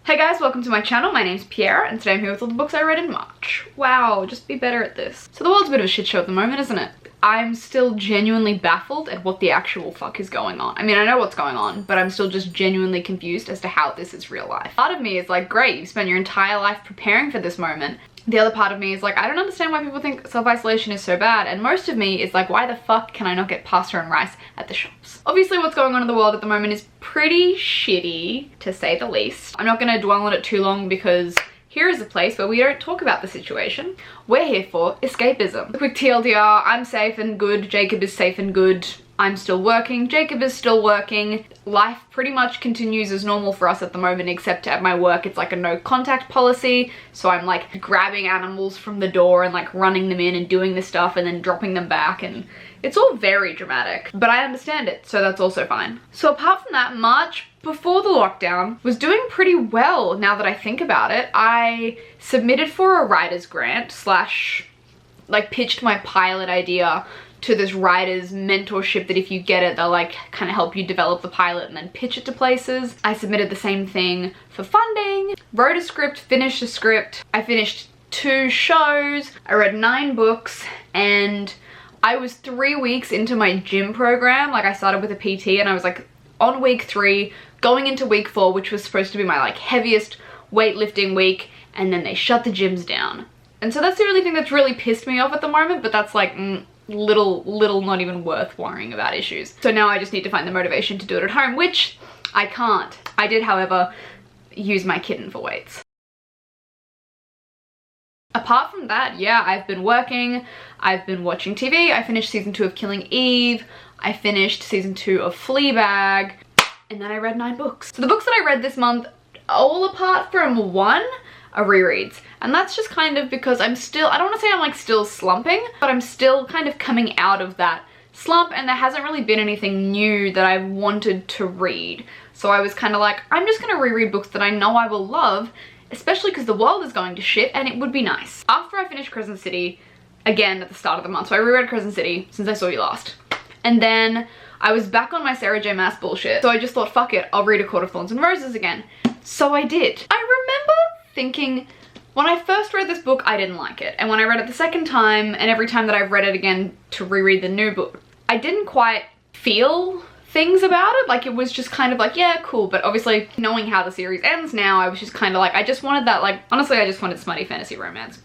Hey guys, welcome to my channel. My name's Piera and today I'm here with all the books I read in March. Wow, just be better at this. So the world's a bit of a shit show at the moment, isn't it? I'm still genuinely baffled at what the actual fuck is going on. I mean, I know what's going on, but I'm still just genuinely confused as to how this is real life. Part of me is like, great, you've spent your entire life preparing for this moment. The other part of me is like, I don't understand why people think self-isolation is so bad. And most of me is like, why the fuck can I not get pasta and rice at the shops? Obviously what's going on in the world at the moment is pretty shitty, to say the least. I'm not gonna dwell on it too long because here is a place where we don't talk about the situation. We're here for escapism. A quick TLDR, I'm safe and good, Jacob is safe and good. I'm still working, Jacob is still working. Life pretty much continues as normal for us at the moment, except at my work it's like a no contact policy. So I'm like grabbing animals from the door and like running them in and doing this stuff and then dropping them back, and it's all very dramatic. But I understand it, so that's also fine. So apart from that, March before the lockdown was doing pretty well now that I think about it. I submitted for a writer's grant slash like pitched my pilot idea to this writer's mentorship that if you get it, they'll like kind of help you develop the pilot and then pitch it to places. I submitted the same thing for funding, wrote a script, finished a script. I finished 2 shows, I read 9 books, and I was 3 weeks into my gym program. Like I started with a PT and I was like on week 3, going into week 4, which was supposed to be my like heaviest weightlifting week, and then they shut the gyms down. And so that's the only thing that's really pissed me off at the moment, but that's like little not even worth worrying about issues. So now I just need to find the motivation to do it at home, which I can't. I did, however, use my kitten for weights. Apart from that, yeah, I've been working, I've been watching TV. I finished season 2 of Killing Eve, I finished season 2 of Fleabag, and then I read 9 books. So the books that I read this month, all apart from one, are rereads. And that's just kind of because I'm still, I don't want to say I'm like still slumping, but I'm still kind of coming out of that slump, and there hasn't really been anything new that I wanted to read. So I was kind of like, I'm just gonna reread books that I know I will love, especially because the world is going to shit and it would be nice. After I finished Crescent City, again at the start of the month, so I reread Crescent City since I saw you last. And then I was back on my Sarah J Maas bullshit, so I just thought, fuck it, I'll read A Court of Thorns and Roses again. So I did. I remember thinking, when I first read this book, I didn't like it. And when I read it the second time, and every time that I've read it again to reread the new book, I didn't quite feel things about it. Like, it was just kind of like, yeah, cool. But obviously, knowing how the series ends now, I was just kind of like, I just wanted that, like, honestly, I just wanted smutty fantasy romance.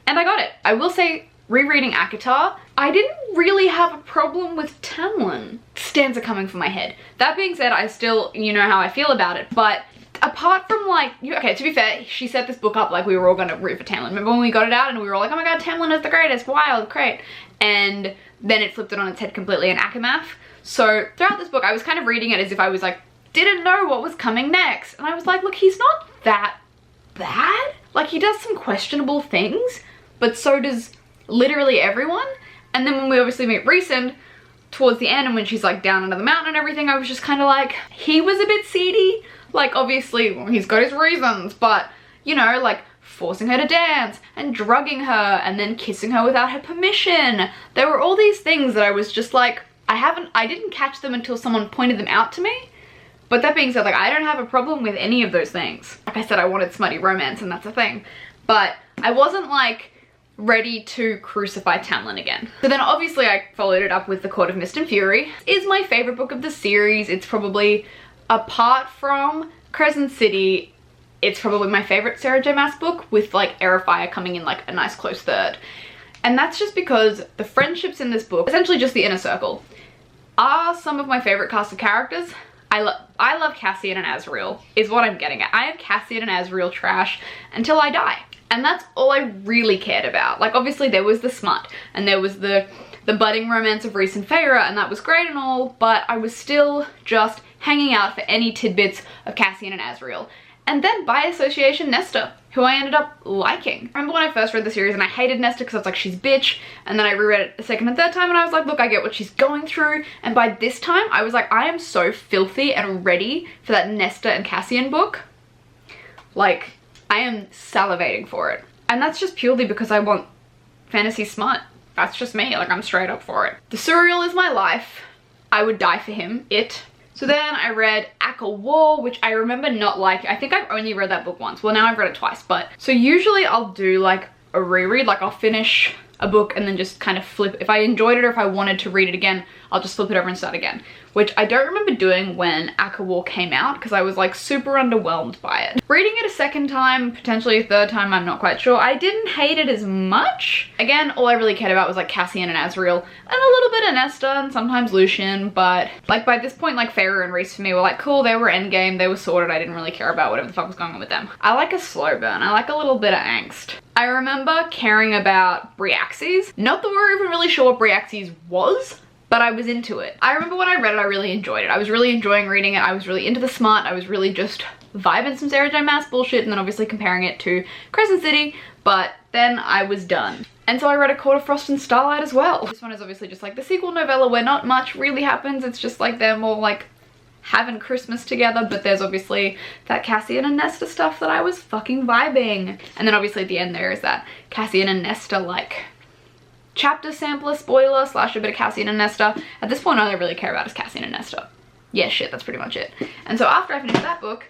And I got it. I will say, rereading ACOTAR, I didn't really have a problem with Tamlin. Stanza coming from my head. That being said, I still, you know how I feel about it, but apart from like, okay, to be fair, she set this book up like we were all gonna root for Tamlin. Remember when we got it out and we were all like, oh my god, Tamlin is the greatest, wild, great. And then it flipped it on its head completely in Akamath. So throughout this book, I was kind of reading it as if I was like, didn't know what was coming next. And I was like, look, he's not that bad. Like, he does some questionable things, but so does literally everyone. And then when we obviously meet Rhysand towards the end, and when she's like down under the mountain and everything, I was just kind of like, he was a bit seedy. Like, obviously, well, he's got his reasons, but, you know, like, forcing her to dance and drugging her and then kissing her without her permission. There were all these things that I was just like, I didn't catch them until someone pointed them out to me. But that being said, like, I don't have a problem with any of those things. Like I said, I wanted smutty romance, and that's a thing. But I wasn't, like, ready to crucify Tamlin again. So then obviously I followed it up with The Court of Mist and Fury. It's my favorite book of the series. It's probably, apart from Crescent City, it's probably my favorite Sarah J Maas book, with like Air of Fire coming in like a nice close third. And that's just because the friendships in this book, essentially just the inner circle, are some of my favorite cast of characters. I love Cassian and Azriel, is what I'm getting at. I am Cassian and Azriel trash until I die. And that's all I really cared about. Like, obviously there was the smut, and there was the budding romance of Rhys and Feyre, and that was great and all, but I was still just hanging out for any tidbits of Cassian and Azriel. And then, by association, Nesta, who I ended up liking. I remember when I first read the series and I hated Nesta because I was like, she's bitch, and then I reread it a second and third time and I was like, look, I get what she's going through. And by this time, I was like, I am so filthy and ready for that Nesta and Cassian book. Like, I am salivating for it. And that's just purely because I want fantasy smut. That's just me, like, I'm straight up for it. The Surreal is my life. I would die for him. So then I read Aka War, which I remember not liking. I think I've only read that book once. Well, now I've read it twice, but so usually I'll do like a reread, like I'll finish a book and then just kind of flip. If I enjoyed it or if I wanted to read it again, I'll just flip it over and start again, which I don't remember doing when Aka War came out because I was like super underwhelmed by it. Reading it a second time, potentially a third time, I'm not quite sure. I didn't hate it as much. Again, all I really cared about was like Cassian and Azriel and a little bit of Nesta and sometimes Lucian, but like by this point, like Feyre and Rhys for me were like cool, they were endgame, they were sorted, I didn't really care about whatever the fuck was going on with them. I like a slow burn, I like a little bit of angst. I remember caring about Bryaxis. Not that we were even really sure what Bryaxis was, but I was into it. I remember when I read it, I really enjoyed it. I was really enjoying reading it. I was really into the smut. I was really just vibing some Sarah J Maas bullshit and then obviously comparing it to Crescent City, but then I was done. And so I read A Court of Frost and Starlight as well. This one is obviously just like the sequel novella where not much really happens. It's just like they're more like having Christmas together, but there's obviously that Cassian and Nesta stuff that I was fucking vibing. And then obviously at the end there is that Cassian and Nesta like chapter sampler spoiler slash a bit of Cassian and Nesta. At this point all I really care about is Cassian and Nesta. Yeah, shit, that's pretty much it. And so after I finished that book,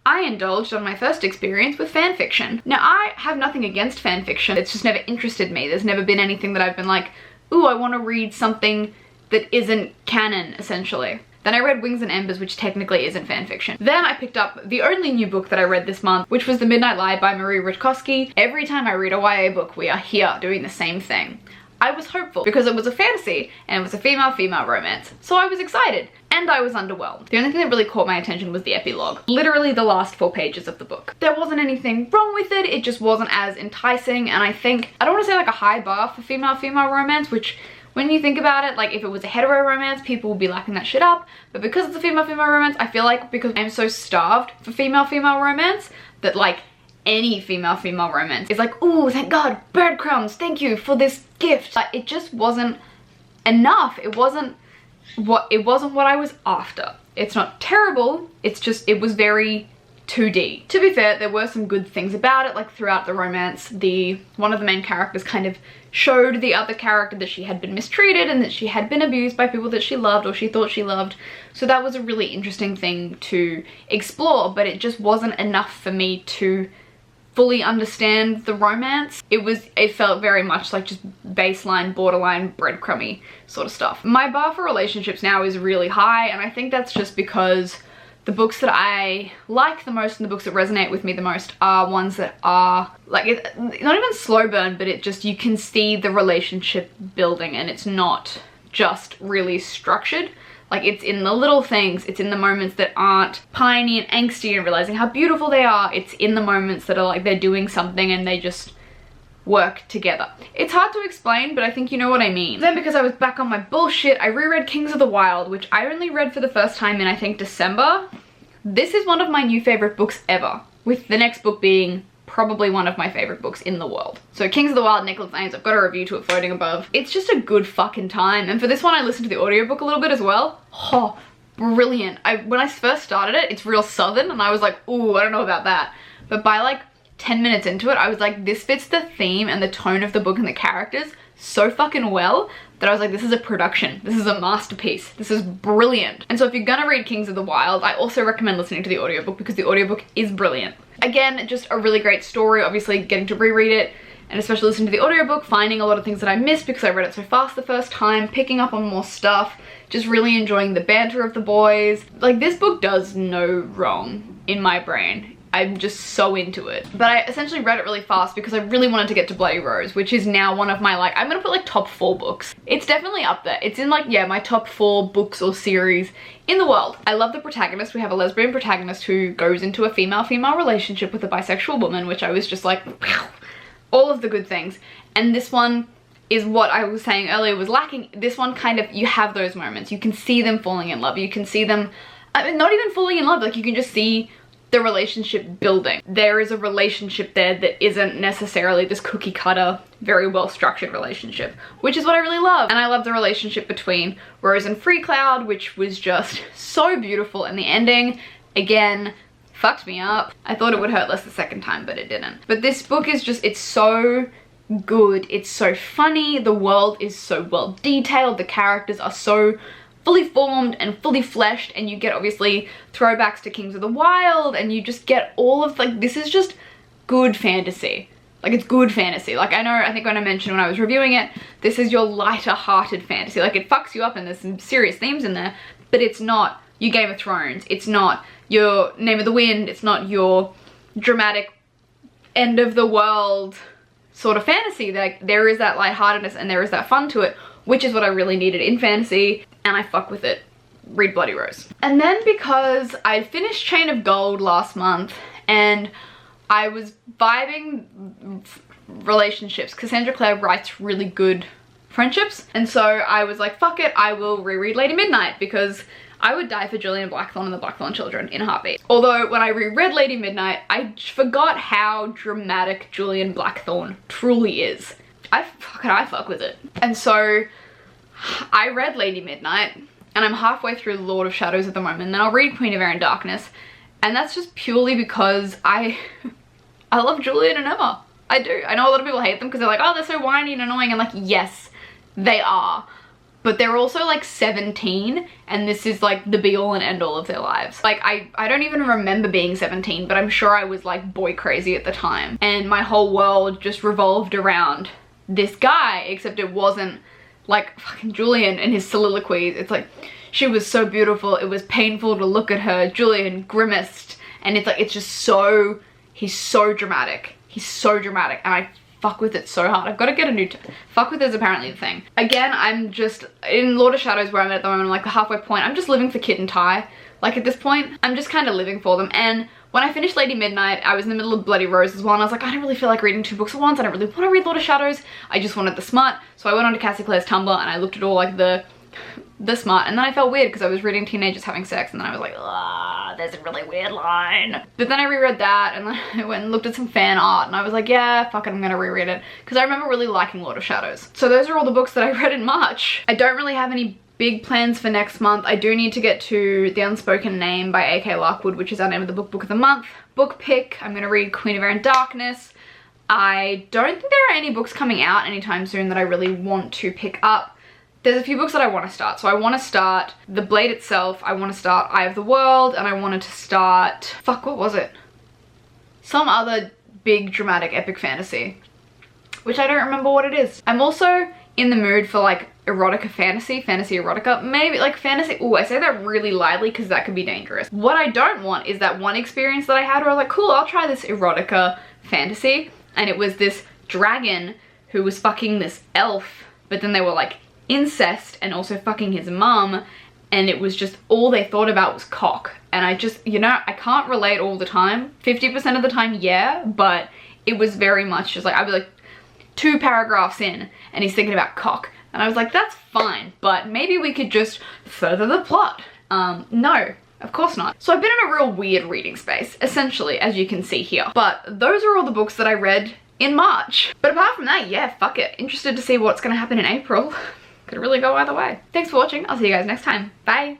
I indulged on my first experience with fanfiction. Now I have nothing against fanfiction, it's just never interested me. There's never been anything that I've been like, ooh, I want to read something that isn't canon, essentially. Then I read Wings and Embers, which technically isn't fanfiction. Then I picked up the only new book that I read this month, which was The Midnight Lie by Marie Rutkoski. Every time I read a YA book, we are here doing the same thing. I was hopeful because it was a fantasy and it was a female-female romance. So I was excited and I was underwhelmed. The only thing that really caught my attention was the epilogue. Literally the last 4 pages of the book. There wasn't anything wrong with it, it just wasn't as enticing, and I think, I don't want to say like a high bar for female-female romance, which when you think about it, like if it was a hetero romance, people would be lacking that shit up. But because it's a female-female romance, I feel like because I'm so starved for female-female romance, that like any female-female romance is like, ooh, thank God, breadcrumbs, thank you for this gift. But it just wasn't enough. It wasn't what I was after. It's not terrible, it's just, it was very 2D. To be fair, there were some good things about it, like throughout the romance, one of the main characters kind of showed the other character that she had been mistreated and that she had been abused by people that she loved or she thought she loved. So that was a really interesting thing to explore, but it just wasn't enough for me to fully understand the romance. It felt very much like just baseline, borderline, breadcrumby sort of stuff. My bar for relationships now is really high, and I think that's just because the books that I like the most and the books that resonate with me the most are ones that are like, not even slow burn, but it just, you can see the relationship building and it's not just really structured. Like it's in the little things, it's in the moments that aren't piney and angsty and realizing how beautiful they are. It's in the moments that are like they're doing something and they just work together. It's hard to explain, but I think you know what I mean. Then because I was back on my bullshit, I reread Kings of the Wild, which I only read for the first time in I think December. This is one of my new favorite books ever, with the next book being probably one of my favorite books in the world. So Kings of the Wild, Nicholas Ames, I've got a review to it floating above. It's just a good fucking time. And for this one, I listened to the audiobook a little bit as well. Oh, brilliant. When I first started it, it's real southern and I was like, ooh, I don't know about that. But by like 10 minutes into it, I was like, this fits the theme and the tone of the book and the characters so fucking well that I was like, this is a production. This is a masterpiece. This is brilliant. And so if you're gonna read Kings of the Wild, I also recommend listening to the audiobook because the audiobook is brilliant. Again, just a really great story, obviously getting to reread it and especially listening to the audiobook, finding a lot of things that I missed because I read it so fast the first time, picking up on more stuff, just really enjoying the banter of the boys. Like this book does no wrong in my brain. I'm just so into it. But I essentially read it really fast because I really wanted to get to Bloody Rose, which is now one of my like, I'm gonna put like top 4 books. It's definitely up there. It's in like, yeah, my top 4 books or series in the world. I love the protagonist. We have a lesbian protagonist who goes into a female-female relationship with a bisexual woman, which I was just like, all of the good things. And this one is what I was saying earlier was lacking. This one kind of, you have those moments. You can see them falling in love. You can see them, I mean, not even falling in love, like you can just see the relationship building. There is a relationship there that isn't necessarily this cookie cutter, very well structured relationship, which is what I really love. And I love the relationship between Rose and Freecloud, which was just so beautiful. And the ending, again, fucked me up. I thought it would hurt less the second time, but it didn't. But this book is just, it's so good. It's so funny. The world is so well detailed. The characters are so fully formed and fully fleshed, and you get obviously throwbacks to Kings of the Wild, and you just get all of, like, this is just good fantasy. Like, it's good fantasy. Like, I think when I mentioned when I was reviewing it, this is your lighter hearted fantasy. Like, it fucks you up and there's some serious themes in there, but it's not your Game of Thrones, it's not your Name of the Wind, it's not your dramatic end of the world sort of fantasy. Like, there is that lightheartedness and there is that fun to it, which is what I really needed in fantasy, and I fuck with it. Read Bloody Rose. And then because I finished Chain of Gold last month and I was vibing relationships, Cassandra Clare writes really good friendships, and so I was like, fuck it, I will reread Lady Midnight, because I would die for Julian Blackthorne and the Blackthorne Children in a heartbeat. Although when I reread Lady Midnight, I forgot how dramatic Julian Blackthorne truly is. I fuck with it. And so I read Lady Midnight, and I'm halfway through Lord of Shadows at the moment, and then I'll read Queen of Air and Darkness, and that's just purely because I love Julian and Emma. I do. I know a lot of people hate them because they're like, oh, they're so whiny and annoying. I'm like, yes, they are. But they're also like 17, and this is like the be all and end all of their lives. Like, I don't even remember being 17, but I'm sure I was like boy crazy at the time. And my whole world just revolved around this guy, except it wasn't like fucking Julian and his soliloquies. It's like, she was so beautiful, it was painful to look at her. Julian grimaced, and it's like, it's just so, he's so dramatic. He's so dramatic, and I fuck with it so hard. I've got to get a new fuck with is apparently the thing. Again, I'm just in Lord of Shadows where I'm at the moment. I'm like the halfway point. I'm just living for Kit and Ty. Like, at this point, I'm just kind of living for them. And when I finished Lady Midnight, I was in the middle of Bloody Rose as well, and I was like, I don't really feel like reading 2 books at once. I don't really want to read Lord of Shadows. I just wanted the smut. So I went onto Cassie Clare's Tumblr and I looked at all like the smut, and then I felt weird because I was reading teenagers having sex, and then I was like, ah, there's a really weird line. But then I reread that, and then I went and looked at some fan art, and I was like, yeah, fuck it, I'm gonna reread it, because I remember really liking Lord of Shadows. So those are all the books that I read in March. I don't really have any big plans for next month. I do need to get to The Unspoken Name by A.K. Larkwood, which is our name of the book of the month. Book pick, I'm gonna read Queen of Air and Darkness. I don't think there are any books coming out anytime soon that I really want to pick up. There's a few books that I want to start. So I want to start The Blade itself, I want to start Eye of the World, and I wanted to start, fuck, what was it? Some other big dramatic epic fantasy, which I don't remember what it is. I'm also in the mood for like erotica fantasy erotica, maybe like fantasy. Oh, I say that really lightly because that could be dangerous. What I don't want is that one experience that I had where I was like, cool, I'll try this erotica fantasy, and it was this dragon who was fucking this elf, but then they were like incest and also fucking his mum, and it was just all they thought about was cock. And I just, you know, I can't relate all the time. 50% of the time, yeah, but it was very much just like, I'd be like 2 paragraphs in and he's thinking about cock, and I was like, that's fine, but maybe we could just further the plot. No, of course not. So I've been in a real weird reading space, essentially, as you can see here. But those are all the books that I read in March. But apart from that, yeah, fuck it. Interested to see what's gonna happen in April. Could really go either way. Thanks for watching. I'll see you guys next time. Bye.